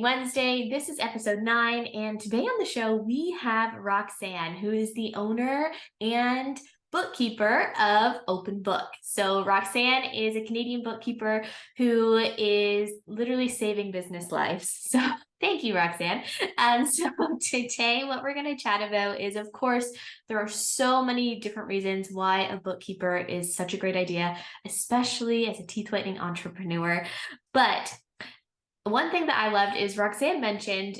Wednesday. This is episode 9, and today on the show we have Roxanne, who is the owner and bookkeeper of Open Book. So Roxanne is a Canadian bookkeeper who is literally saving business lives. So thank you, Roxanne. So today what we're going to chat about is, of course, there are so many different reasons why a bookkeeper is such a great idea, especially as a teeth whitening entrepreneur. But one thing that I loved is Roxanne mentioned,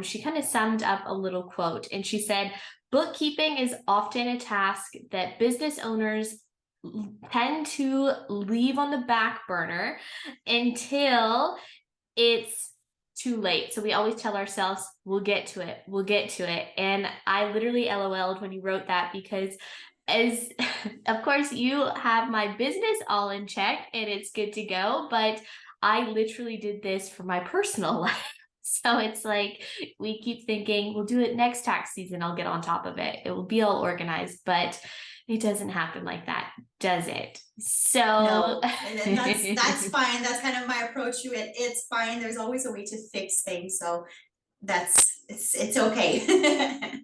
she kind of summed up a little quote, and she said, bookkeeping is often a task that business owners tend to leave on the back burner until it's too late. So we always tell ourselves, we'll get to it. We'll get to it. And I literally LOL'd when you wrote that, because as of course you have my business all in check and it's good to go, but I literally did this for my personal life. So it's like we keep thinking we'll do it next tax season, I'll get on top of it, it will be all organized, but it doesn't happen like that, does it? So no, and that's fine. That's kind of my approach to it. It's fine. There's always a way to fix things, so it's okay.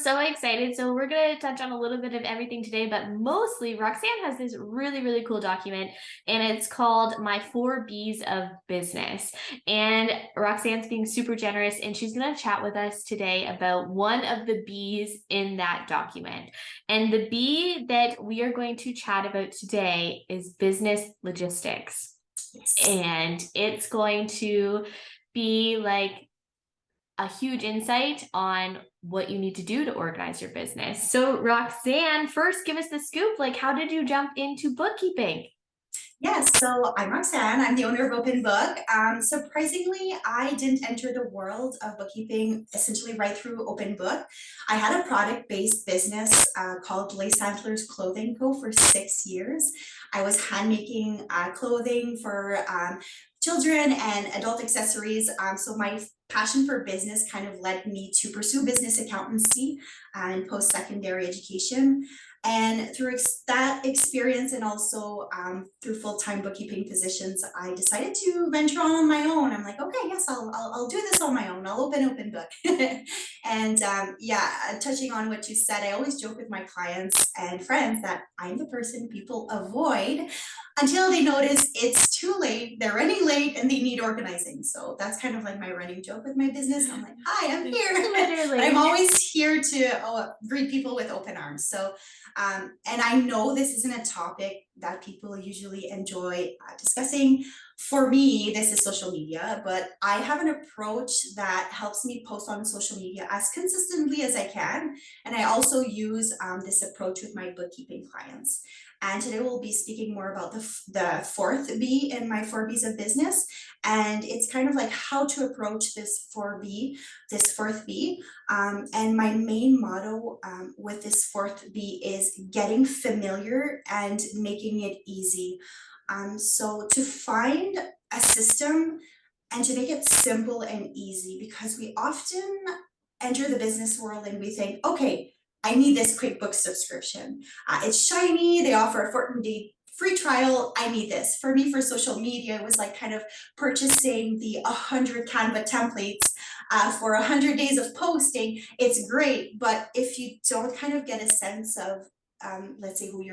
so excited. So we're going to touch on a little bit of everything today, but mostly Roxanne has this really cool document, and it's called My 4 B's of Business. And Roxanne's being super generous, and she's going to chat with us today about one of the B's in that document. And the B that we are going to chat about today is business logistics. Yes. And it's going to be like a huge insight on what you need to do to organize your business. So Roxanne, first give us the scoop. Like, how did you jump into bookkeeping? Yes, so I'm Roxanne. I'm the owner of Open Book. Surprisingly, I didn't enter the world of bookkeeping essentially right through Open Book. I had a product-based business called Lace Antlers Clothing Co. for 6 years. I was hand making clothing for children and adult accessories. So my passion for business kind of led me to pursue business accountancy and post-secondary education. And through that experience, and also through full-time bookkeeping positions, I decided to venture on my own. I'm like, okay, yes, I'll do this on my own. I'll open book. And yeah, touching on what you said, I always joke with my clients and friends that I'm the person people avoid until they notice it's too late, they're running late, and they need organizing. So that's kind of like my running joke with my business. I'm like, hi, I'm here. Literally. But I'm always here to greet people with open arms. So and I know this isn't a topic that people usually enjoy discussing. For me, this is social media, but I have an approach that helps me post on social media as consistently as I can. And I also use this approach with my bookkeeping clients. And today we'll be speaking more about the fourth B in my 4 B's of business. And it's kind of like how to approach this 4B, this fourth B. And my main motto with this fourth B is getting familiar and making it easy. So to find a system and to make it simple and easy, because we often enter the business world and we think, okay, I need this QuickBooks subscription. It's shiny, they offer a 14-day free trial, I need this. For me, for social media, it was like kind of purchasing the 100 Canva templates for 100 days of posting. It's great, but if you don't kind of get a sense of let's say who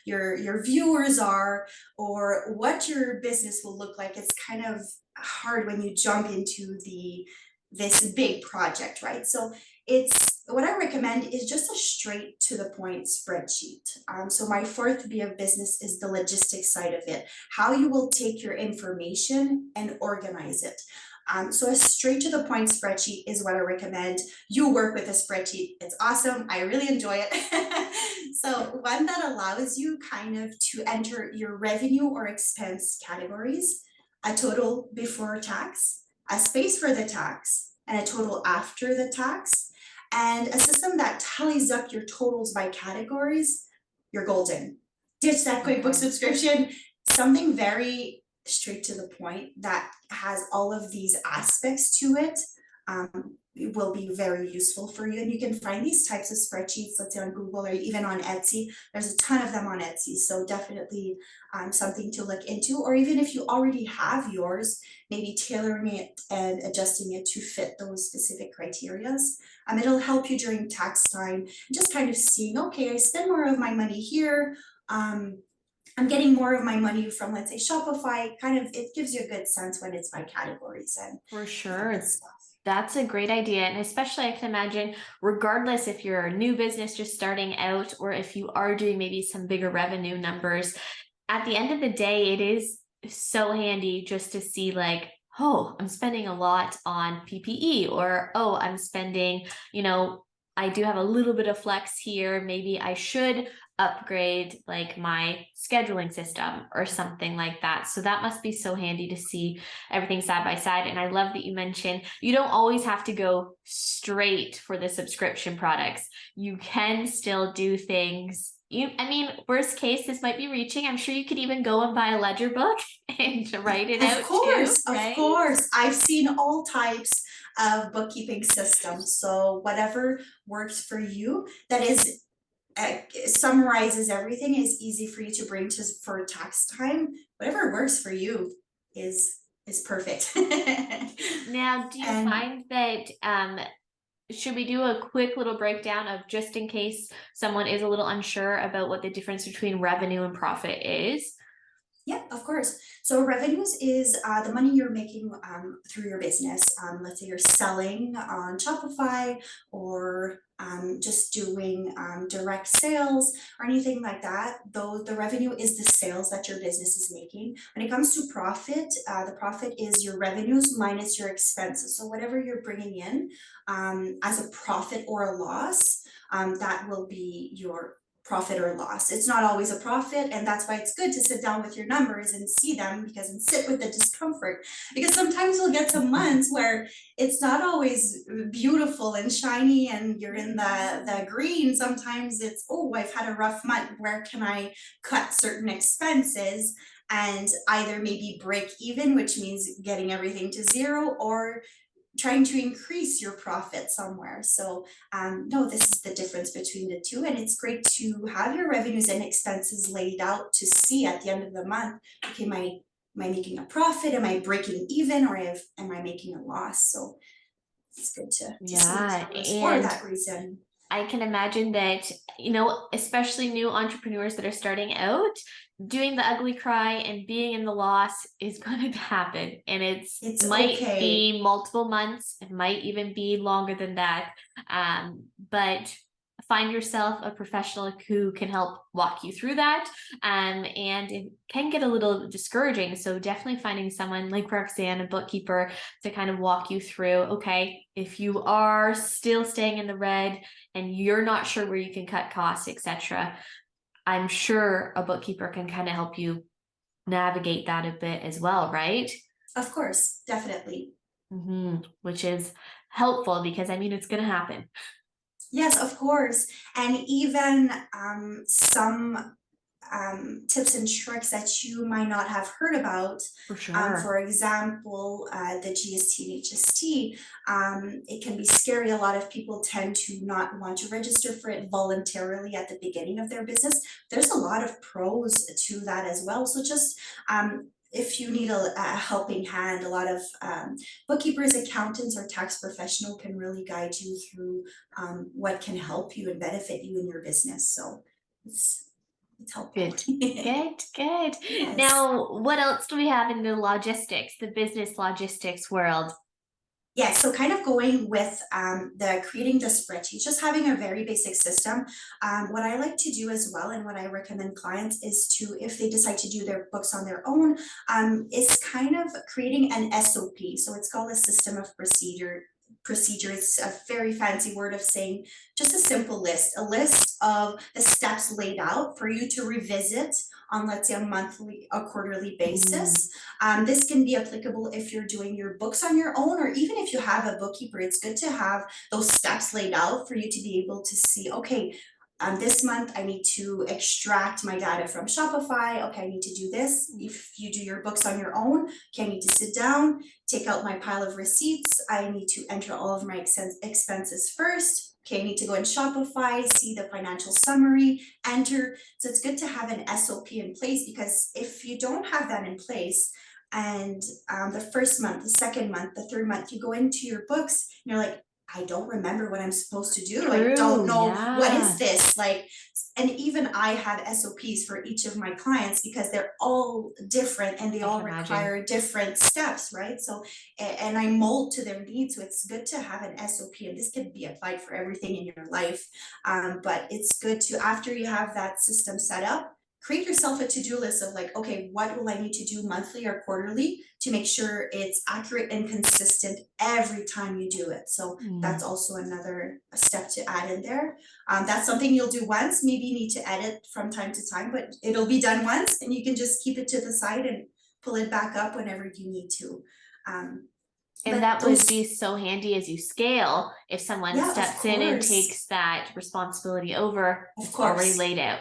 your viewers are or what your business will look like, it's kind of hard when you jump into this big project, right? So it's what I recommend is just a straight to the point spreadsheet. So my fourth B of business is the logistics side of it, how you will take your information and organize it. So a straight to the point spreadsheet is what I recommend. You work with a spreadsheet. It's awesome. I really enjoy it. So one that allows you kind of to enter your revenue or expense categories, a total before tax, a space for the tax, and a total after the tax, and a system that tallies up your totals by categories. You're golden. Ditch that QuickBooks subscription. Something very straight to the point that has all of these aspects to it. will be very useful for you. And you can find these types of spreadsheets, let's say on Google or even on Etsy. There's a ton of them on Etsy, so definitely something to look into. Or even if you already have yours, maybe tailoring it and adjusting it to fit those specific criterias. It'll help you during tax time, just kind of seeing, okay, I spend more of my money here. I'm getting more of my money from, let's say, Shopify. Kind of, it gives you a good sense when it's by categories and For sure. stuff. That's a great idea. And especially I can imagine, regardless if you're a new business just starting out, or if you are doing maybe some bigger revenue numbers, at the end of the day, it is so handy just to see like, oh, I'm spending a lot on PPE, or, oh, I'm spending, I do have a little bit of flex here. Maybe I should upgrade like my scheduling system or something like that. So that must be so handy to see everything side by side. And I love that you mentioned you don't always have to go straight for the subscription products. You can still do things. Worst case, this might be reaching. I'm sure you could even go and buy a ledger book and write it out too, right? Of course. I've seen all types of bookkeeping systems. So whatever works for you, that is summarizes everything, is easy for you to bring to for tax time. Whatever works for you is perfect. Now, do you find that should we do a quick little breakdown of, just in case someone is a little unsure about what the difference between revenue and profit is? Yeah, of course. So revenues is the money you're making through your business. Let's say you're selling on Shopify, or just doing direct sales or anything like that. Though the revenue is the sales that your business is making. When it comes to profit, the profit is your revenues minus your expenses. So whatever you're bringing in as a profit or a loss, that will be your profit or loss. It's not always a profit, and that's why it's good to sit down with your numbers and see them, and sit with the discomfort, because sometimes you'll get some months where it's not always beautiful and shiny and you're in the green. Sometimes it's, oh, I've had a rough month, where can I cut certain expenses and either maybe break even, which means getting everything to zero, or trying to increase your profit somewhere. So no, this is the difference between the two, and it's great to have your revenues and expenses laid out to see at the end of the month, okay, am I making a profit, am I breaking even, or am I making a loss? So it's good to see the numbers for that reason. I can imagine that, especially new entrepreneurs that are starting out, doing the ugly cry and being in the loss is going to happen. And it might be multiple months. It might even be longer than that. But find yourself a professional who can help walk you through that. And it can get a little discouraging. So definitely finding someone like Roxanne, a bookkeeper, to kind of walk you through, okay, if you are still staying in the red and you're not sure where you can cut costs, etc., I'm sure a bookkeeper can kind of help you navigate that a bit as well, right? Of course, definitely. Which is helpful, because it's going to happen. Yes, of course. And even some tips and tricks that you might not have heard about. For sure. For example, the GST and HST, it can be scary. A lot of people tend to not want to register for it voluntarily at the beginning of their business. There's a lot of pros to that as well. So just if you need a helping hand, a lot of bookkeepers, accountants, or tax professional can really guide you through what can help you and benefit you in your business. So it's helpful. Good. Yes. Now, what else do we have in the logistics, the business logistics world? Yeah, so kind of going with the creating the spreadsheets, just having a very basic system. What I like to do as well, and what I recommend clients, is to, if they decide to do their books on their own, is kind of creating an SOP. So it's called a system of procedure. It's a very fancy word of saying just a simple list, a list of the steps laid out for you to revisit on, let's say, a quarterly basis. This can be applicable if you're doing your books on your own, or even if you have a bookkeeper. It's good to have those steps laid out for you to be able to see, okay, this month I need to extract my data from Shopify. Okay, I need to do this. If you do your books on your own, okay, I need to sit down, take out my pile of receipts. I need to enter all of my expenses first. Okay, I need to go in Shopify, see the financial summary, enter. So it's good to have an SOP in place, because if you don't have that in place, and the first month, the second month, the third month, you go into your books and you're like, I don't remember what I'm supposed to do. I don't know what is this, like, and even I have SOPs for each of my clients because they're all different and they all require different steps, right? So, and I mold to their needs. So it's good to have an SOP, and this can be applied for everything in your life. But it's good to, after you have that system set up, create yourself a to-do list of like, okay, what will I need to do monthly or quarterly to make sure it's accurate and consistent every time you do it. So that's also another step to add in there. That's something you'll do once. Maybe you need to edit from time to time, but it'll be done once, and you can just keep it to the side and pull it back up whenever you need to. And that would be so handy as you scale. If someone steps in and takes that responsibility over, it's already laid out.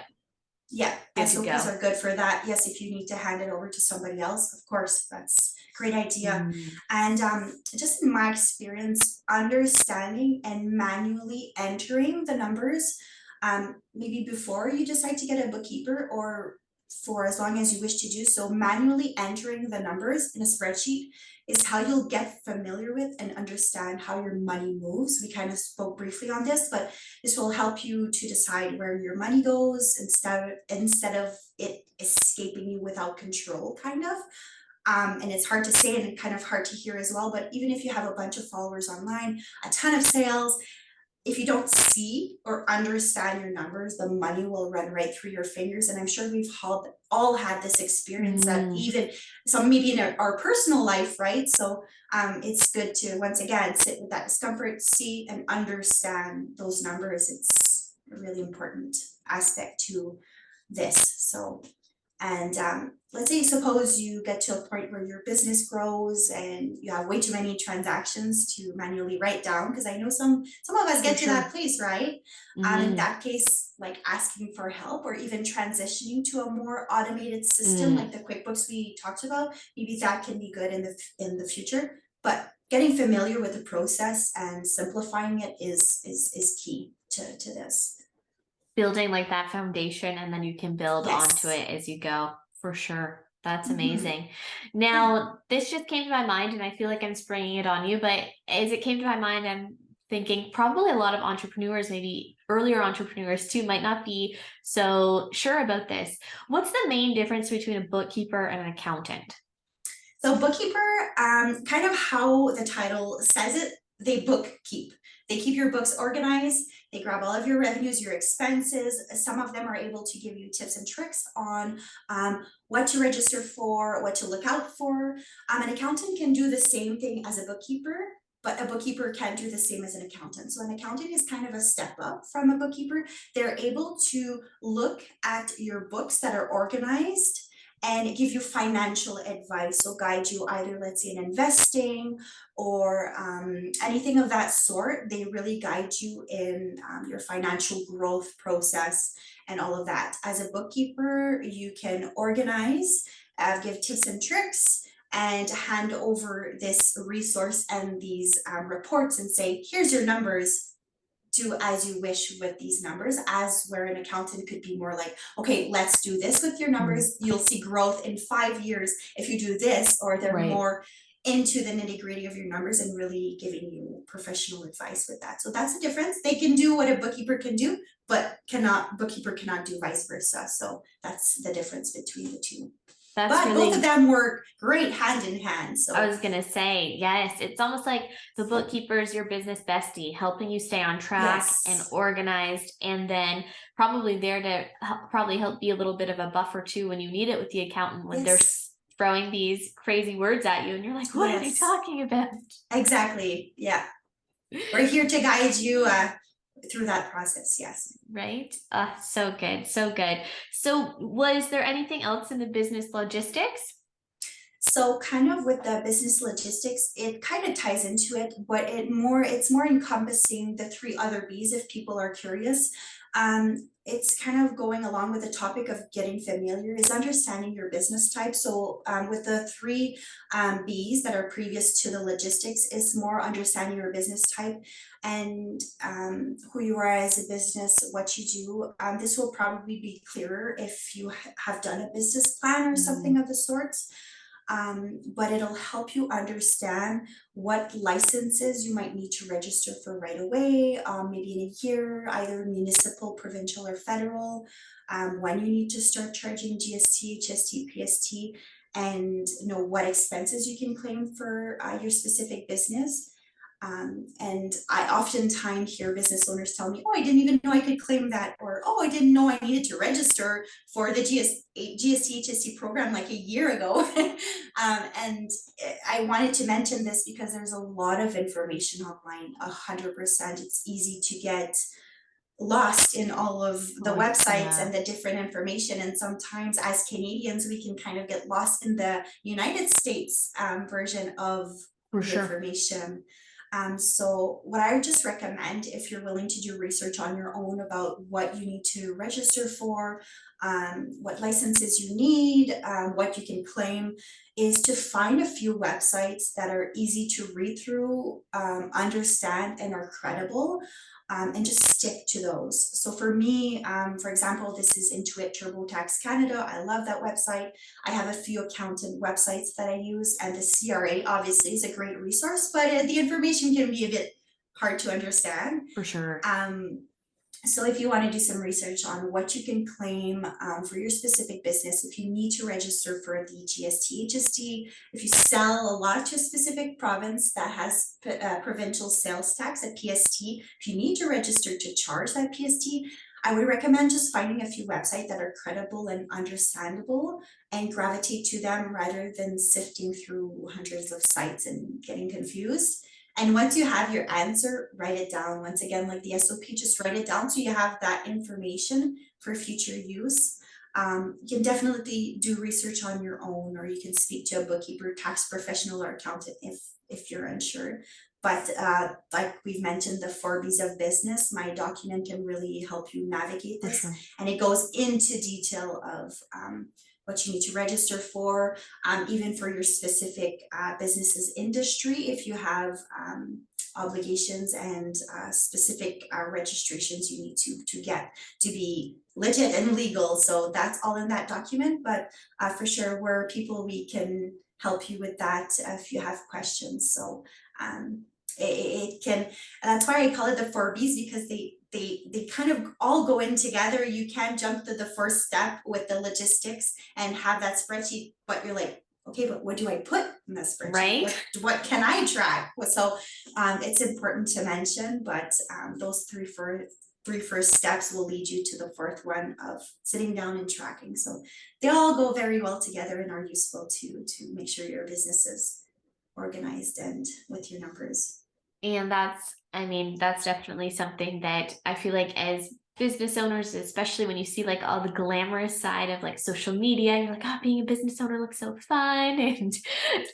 Yeah, SOPs are good for that. Yes, if you need to hand it over to somebody else, of course, that's a great idea. And just in my experience, understanding and manually entering the numbers, maybe before you decide to get a bookkeeper, or for as long as you wish to do so, manually entering the numbers in a spreadsheet is how you'll get familiar with and understand how your money moves. We kind of spoke briefly on this, but this will help you to decide where your money goes instead of it escaping you without control, kind of. And it's hard to say and kind of hard to hear as well, but even if you have a bunch of followers online, a ton of sales, if you don't see or understand your numbers, the money will run right through your fingers. And I'm sure we've all had this experience that even some maybe in our personal life, right? So it's good to, once again, sit with that discomfort, see and understand those numbers. It's a really important aspect to this. So, and let's say suppose you get to a point where your business grows and you have way too many transactions to manually write down, because I know some of us get to that place, right? In that case, like asking for help or even transitioning to a more automated system like the QuickBooks we talked about, maybe that can be good in the future. But getting familiar with the process and simplifying it is key to this. Building like that foundation, and then you can build onto it as you go, for sure. That's amazing. Now, this just came to my mind, and I feel like I'm springing it on you, but as it came to my mind, I'm thinking probably a lot of entrepreneurs, maybe earlier entrepreneurs too, might not be so sure about this. What's the main difference between a bookkeeper and an accountant? So bookkeeper, kind of how the title says it, they bookkeep. They keep your books organized. They grab all of your revenues, your expenses. Some of them are able to give you tips and tricks on what to register for, what to look out for. An accountant can do the same thing as a bookkeeper, but a bookkeeper can't do the same as an accountant. So an accountant is kind of a step up from a bookkeeper. They're able to look at your books that are organized and give you financial advice, so guide you either, let's say, in investing or anything of that sort. They really guide you in your financial growth process and all of that. As a bookkeeper, you can organize, give tips and tricks, and hand over this resource and these reports and say, here's your numbers. Do as you wish with these numbers, as where an accountant could be more like, okay, let's do this with your numbers. You'll see growth in 5 years if you do this, or they're more into the nitty-gritty of your numbers and really giving you professional advice with that. So that's the difference. They can do what a bookkeeper can do, but bookkeeper cannot do vice versa. So that's the difference between the two. But both of them work great hand in hand. So I was gonna say, yes, it's almost like the bookkeeper is your business bestie, helping you stay on track and organized, and then probably there to help be a little bit of a buffer too when you need it with the accountant, when they're throwing these crazy words at you and you're like, what are they talking about? Exactly. Yeah. We're here to guide you through that process. Yes. Right. So good. So good. So was there anything else in the business logistics? So kind of with the business logistics, it kind of ties into it, but it's more encompassing the 3 other B's if people are curious. It's kind of going along with the topic of getting familiar is understanding your business type. So with the three B's that are previous to the logistics is more understanding your business type and who you are as a business, what you do. This will probably be clearer if you have done a business plan or something of the sorts. But it'll help you understand what licenses you might need to register for right away, maybe in a year, either municipal, provincial, or federal, when you need to start charging GST, HST, PST, and know what expenses you can claim for your specific business. And I oftentimes hear business owners tell me, oh, I didn't even know I could claim that, or oh, I didn't know I needed to register for the GST HST program like a year ago. And I wanted to mention this because there's a lot of information online, 100%. It's easy to get lost in all of the websites and the different information, and sometimes as Canadians we can kind of get lost in the United States version of the information. So what I would just recommend, if you're willing to do research on your own about what you need to register for, what licenses you need, what you can claim, is to find a few websites that are easy to read through, understand, and are credible. And just stick to those. So for me, for example, this is Intuit TurboTax Canada. I love that website. I have a few accountant websites that I use, and the CRA obviously is a great resource, but the information can be a bit hard to understand. For sure. So if you want to do some research on what you can claim for your specific business, if you need to register for the GST, HST, if you sell a lot to a specific province that has provincial sales tax, a PST, if you need to register to charge that PST, I would recommend just finding a few websites that are credible and understandable and gravitate to them rather than sifting through hundreds of sites and getting confused. And once you have your answer, write it down. Once again, like the SOP, just write it down so you have that information for future use. You can definitely do research on your own, or you can speak to a bookkeeper, tax professional, or accountant if you're unsure. But like we've mentioned, the 4 B's of business, my document can really help you navigate this. And it goes into detail of what you need to register for, even for your specific business's industry, if you have obligations and specific registrations you need to get to be legit and legal. So that's all in that document, but for sure we're people, we can help you with that if you have questions. So it can, and that's why I call it the 4 B's, because they kind of all go in together. You can't jump to the first step with the logistics and have that spreadsheet, but you're like, okay, but what do I put in the spreadsheet? Right. What can I track? So it's important to mention, but those three first steps will lead you to the fourth one of sitting down and tracking. So they all go very well together and are useful to make sure your business is organized and with your numbers. And that's definitely something that I feel like as business owners, especially when you see like all the glamorous side of like social media, you're like, oh, being a business owner looks so fun. And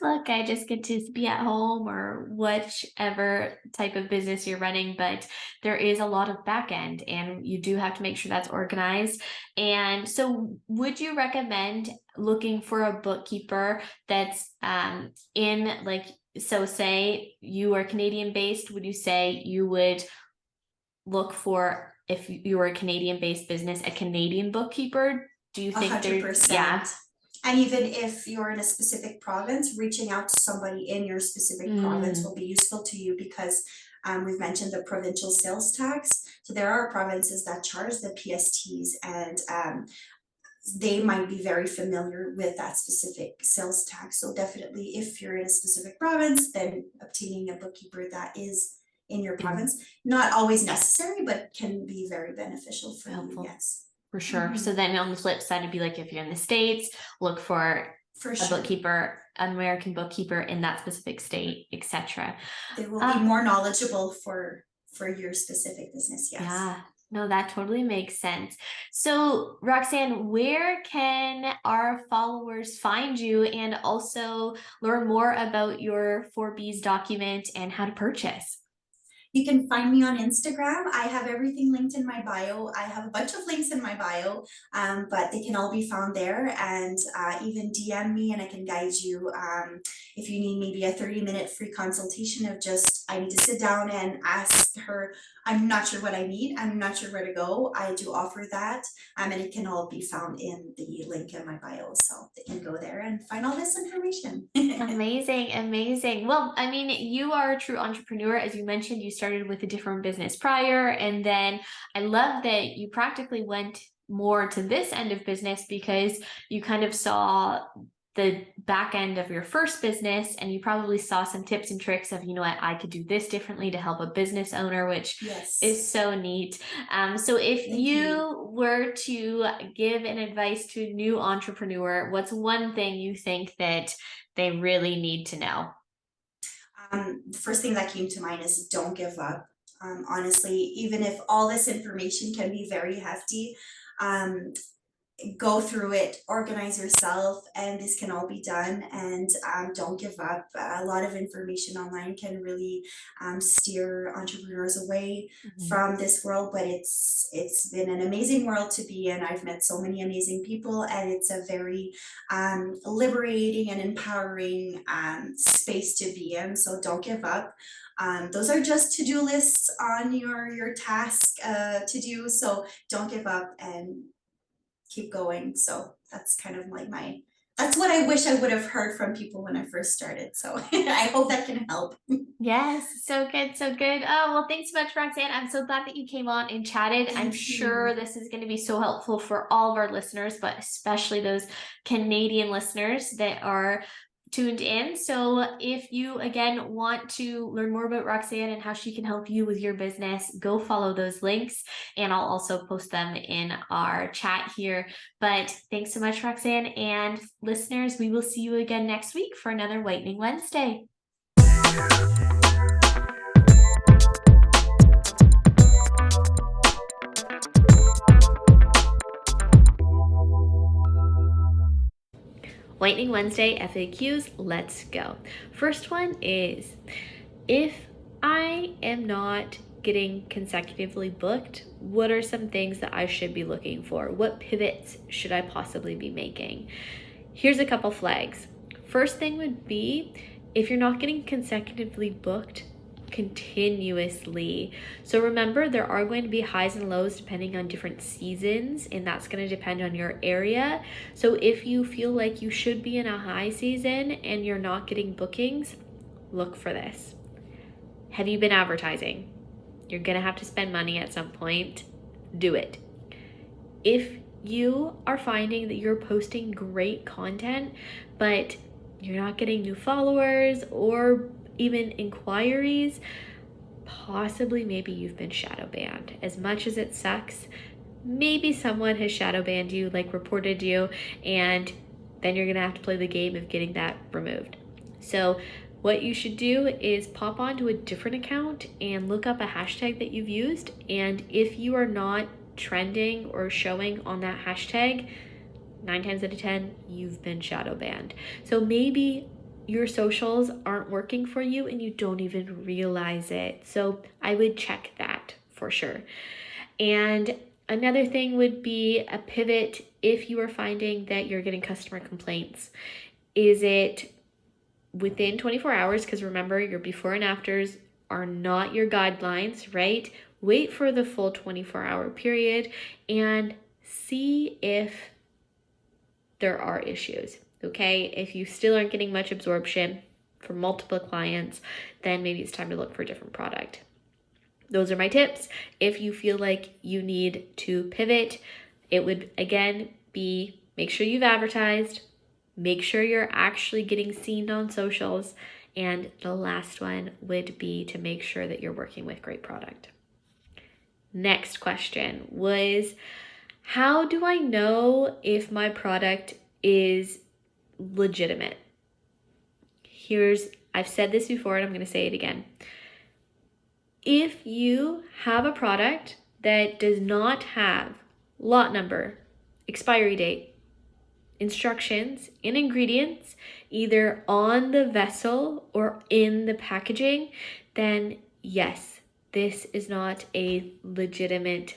look, I just get to be at home, or whichever type of business you're running. But there is a lot of back end, and you do have to make sure that's organized. And so would you recommend looking for a bookkeeper that's in like, so say you are Canadian based, would you say you would look for, if you were a Canadian based business, a Canadian bookkeeper? Do you think 100%. Yeah. And even if you're in a specific province, reaching out to somebody in your specific province will be useful to you, because we've mentioned the provincial sales tax. So there are provinces that charge the PSTs, and they might be very familiar with that specific sales tax. So definitely, if you're in a specific province, then obtaining a bookkeeper that is in your province, not always necessary, but can be very beneficial for you. Yes, for sure. So then on the flip side, it'd be like, if you're in the States, look for a bookkeeper, an American bookkeeper in that specific state, etc. They will be more knowledgeable for your specific business. Yes. Yeah. No, that totally makes sense. So Roxanne, where can our followers find you and also learn more about your 4 B's document and how to purchase? You can find me on Instagram. I have everything linked in my bio. I have a bunch of links in my bio, but they can all be found there. And even DM me and I can guide you if you need maybe a 30-minute free consultation of just, I need to sit down and ask her, I'm not sure what I need, I'm not sure where to go. I do offer that, and it can all be found in the link in my bio, so they can go there and find all this information. Amazing, amazing. Well, I mean, you are a true entrepreneur. As you mentioned, you started with a different business prior, and then I love that you practically went more to this end of business because you kind of saw the back end of your first business and you probably saw some tips and tricks of, you know what, I could do this differently to help a business owner, which Yes. is so neat. So if Thank you were to give an advice to a new entrepreneur, what's one thing you think that they really need to know? The first thing that came to mind is don't give up. Honestly, even if all this information can be very hefty, um, go through it, organize yourself, and this can all be done. And don't give up. A lot of information online can really steer entrepreneurs away from this world, but it's been an amazing world to be in. I've met so many amazing people, and it's a very liberating and empowering space to be in. So don't give up. Those are just to-do lists on your task to do. So don't give up and keep going. So that's kind of like that's what I wish I would have heard from people when I first started. So I hope that can help. Yes, so good, so good. Oh, well, thanks so much, Roxanne. I'm so glad that you came on and chatted. I'm Thank sure you. this is going to be so helpful for all of our listeners, but especially those Canadian listeners that are tuned in. So if you again want to learn more about Roxanne and how she can help you with your business, go follow those links and I'll also post them in our chat here. But thanks so much, Roxanne, and listeners, we will see you again next week for another Whitening Wednesday. Whitening Wednesday FAQs, let's go. First one is, if I am not getting consecutively booked, what are some things that I should be looking for? What pivots should I possibly be making? Here's a couple flags. First thing would be, if you're not getting consecutively booked continuously. So remember, there are going to be highs and lows depending on different seasons, and that's going to depend on your area. So if you feel like you should be in a high season and you're not getting bookings, look for this. Have you been advertising? You're going to have to spend money at some point. Do it. If you are finding that you're posting great content, but you're not getting new followers or even inquiries, possibly maybe you've been shadow banned. As much as it sucks, maybe someone has shadow banned you, like reported you, and then you're gonna have to play the game of getting that removed. So what you should do is pop onto a different account and look up a hashtag that you've used, and if you are not trending or showing on that hashtag, 9 times out of 10, you've been shadow banned. So maybe your socials aren't working for you and you don't even realize it. So I would check that for sure. And another thing would be a pivot if you are finding that you're getting customer complaints. Is it within 24 hours? Because remember, your before and afters are not your guidelines, right? Wait for the full 24-hour period and see if there are issues. Okay, if you still aren't getting much absorption from multiple clients, then maybe it's time to look for a different product. Those are my tips. If you feel like you need to pivot, it would again be make sure you've advertised, make sure you're actually getting seen on socials, and the last one would be to make sure that you're working with great product. Next question was, how do I know if my product is legitimate? I've said this before and I'm going to say it again. If you have a product that does not have lot number, expiry date, instructions, and ingredients either on the vessel or in the packaging, then yes, this is not a legitimate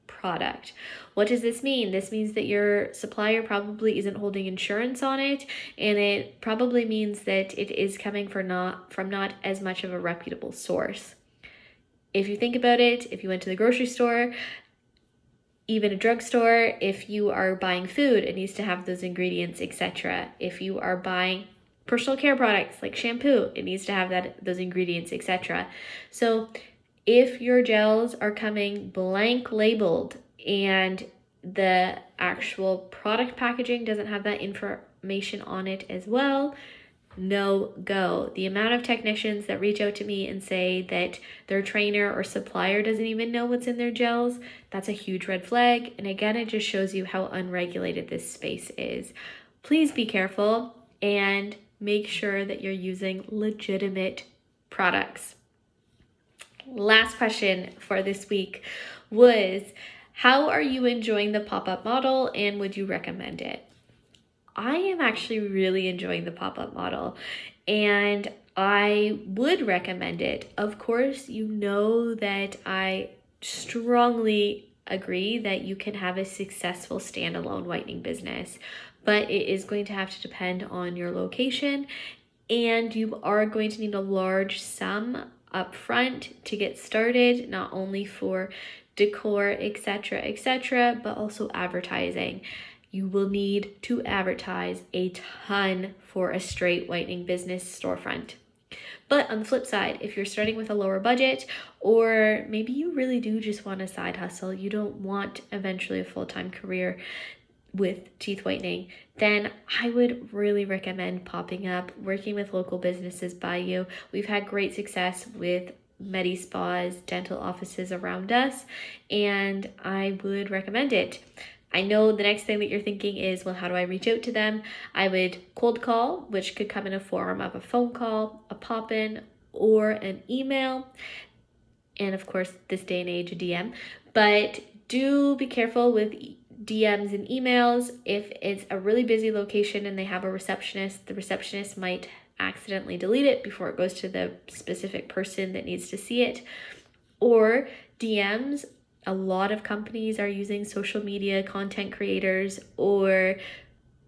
product. What does this mean? This means that your supplier probably isn't holding insurance on it, and it probably means that it is coming from not as much of a reputable source. If you think about it, if you went to the grocery store, even a drugstore, if you are buying food, it needs to have those ingredients, etc. If you are buying personal care products like shampoo, it needs to have those ingredients, etc. So if your gels are coming blank labeled and the actual product packaging doesn't have that information on it as well, no go. The amount of technicians that reach out to me and say that their trainer or supplier doesn't even know what's in their gels, that's a huge red flag. And again, it just shows you how unregulated this space is. Please be careful and make sure that you're using legitimate products. Last question for this week was, how are you enjoying the pop-up model and would you recommend it? I am actually really enjoying the pop-up model and I would recommend it. Of course, you know that I strongly agree that you can have a successful standalone whitening business, but it is going to have to depend on your location and you are going to need a large sum upfront to get started, not only for decor, etc., but also advertising. You will need to advertise a ton for a straight whitening business storefront. But on the flip side, if you're starting with a lower budget, or maybe you really do just want a side hustle, you don't want eventually a full-time career with teeth whitening, then I would really recommend popping up, working with local businesses by you. We've had great success with medi spas, dental offices around us, and I would recommend it. I know the next thing that you're thinking is, well, how do I reach out to them? I would cold call, which could come in a form of a phone call, a pop-in, or an email, and of course, this day and age, a DM. But do be careful with DMs and emails. If it's a really busy location and they have a receptionist, the receptionist might accidentally delete it before it goes to the specific person that needs to see it. Or DMs, a lot of companies are using social media content creators or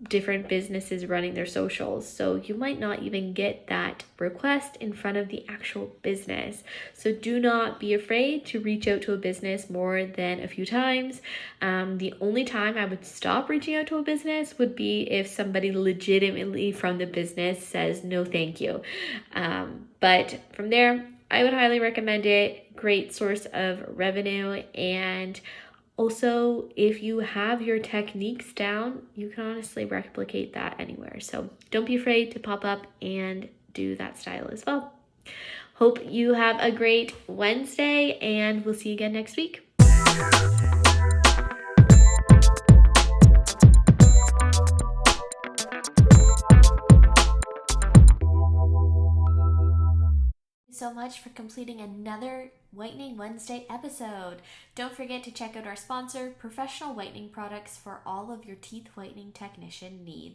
different businesses running their socials. So you might not even get that request in front of the actual business. So do not be afraid to reach out to a business more than a few times. The only time I would stop reaching out to a business would be if somebody legitimately from the business says no thank you. But from there, I would highly recommend it. Great source of revenue, and also, if you have your techniques down, you can honestly replicate that anywhere. So don't be afraid to pop up and do that style as well. Hope you have a great Wednesday, and we'll see you again next week. So much for completing another Whitening Wednesday episode. Don't forget to check out our sponsor, Professional Whitening Products, for all of your teeth whitening technician needs.